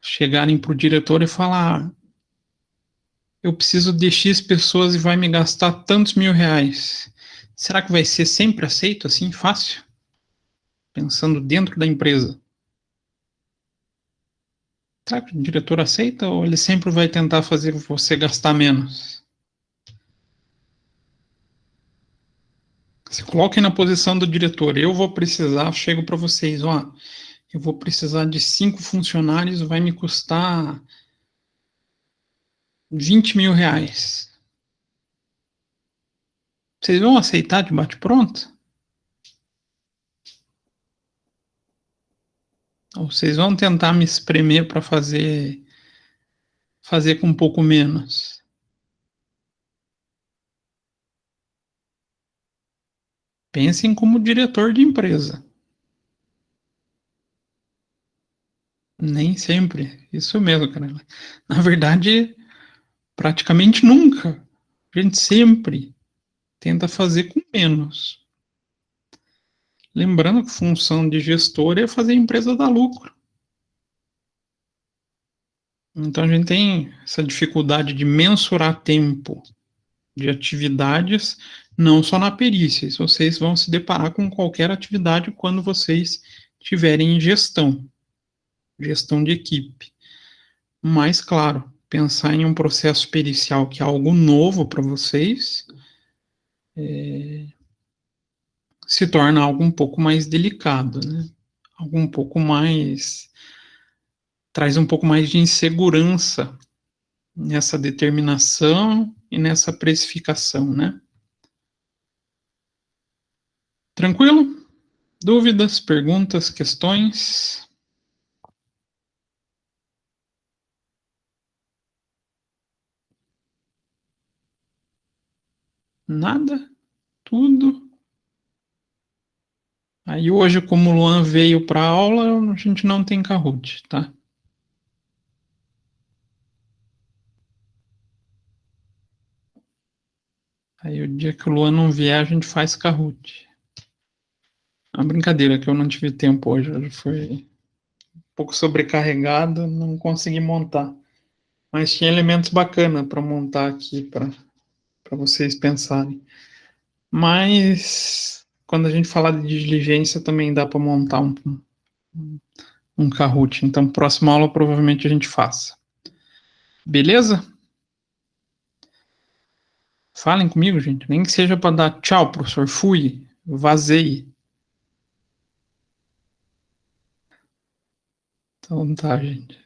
chegarem para o diretor e falar: eu preciso de X pessoas e vai me gastar tantos R$ 1.000. Será que vai ser sempre aceito assim, fácil? Pensando dentro da empresa. Será que o diretor aceita ou ele sempre vai tentar fazer você gastar menos? Se coloquem na posição do diretor. Eu vou precisar, chego para vocês, ó, eu vou precisar de 5 funcionários, vai me custar R$ 20.000. Vocês vão aceitar de bate-pronto? Ou vocês vão tentar me espremer para fazer com um pouco menos? Pensem como diretor de empresa. Nem sempre. Isso mesmo, cara. Na verdade, praticamente nunca. A gente sempre tenta fazer com menos. Lembrando que a função de gestor é fazer a empresa dar lucro. Então a gente tem essa dificuldade de mensurar tempo de atividades, não só na perícia. Isso vocês vão se deparar com qualquer atividade quando vocês tiverem em gestão de equipe. Mas, claro, pensar em um processo pericial que é algo novo para vocês se torna algo um pouco mais delicado, né? Algo um pouco mais... traz um pouco mais de insegurança nessa determinação e nessa precificação, né? Tranquilo? Dúvidas, perguntas, questões? Nada? Tudo? Aí hoje, como o Luan veio para a aula, a gente não tem Kahoot, tá? Aí o dia que o Luan não vier, a gente faz Kahoot. É uma brincadeira que eu não tive tempo hoje. Hoje foi um pouco sobrecarregado, não consegui montar. Mas tinha elementos bacanas para montar aqui, para vocês pensarem. Mas quando a gente falar de diligência, também dá para montar um Kahoot. Então, próxima aula provavelmente a gente faça. Beleza? Falem comigo, gente. Nem que seja para dar tchau, professor. Fui. Vazei. Então tá, gente.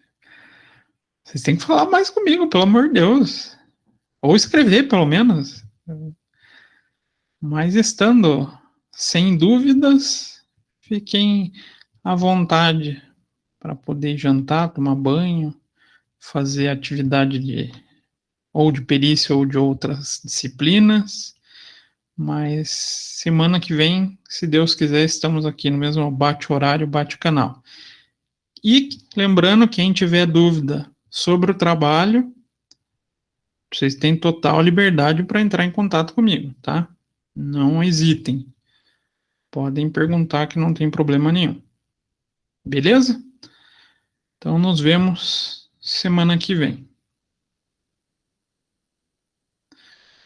Vocês têm que falar mais comigo, pelo amor de Deus. Ou escrever, pelo menos. Mas estando sem dúvidas, fiquem à vontade para poder jantar, tomar banho, fazer atividade ou de perícia ou de outras disciplinas. Mas semana que vem, se Deus quiser, estamos aqui no mesmo bate-horário, bate-canal. E lembrando, quem tiver dúvida sobre o trabalho, vocês têm total liberdade para entrar em contato comigo, tá? Não hesitem. Podem perguntar que não tem problema nenhum. Beleza? Então nos vemos semana que vem.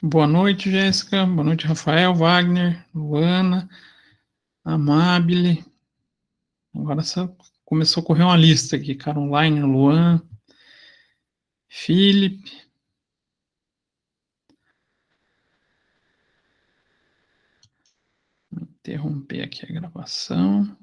Boa noite, Jéssica. Boa noite, Rafael, Wagner, Luana, Amabile. Agora só começou a correr uma lista aqui. Caroline, Luan, Felipe. Vou interromper aqui a gravação.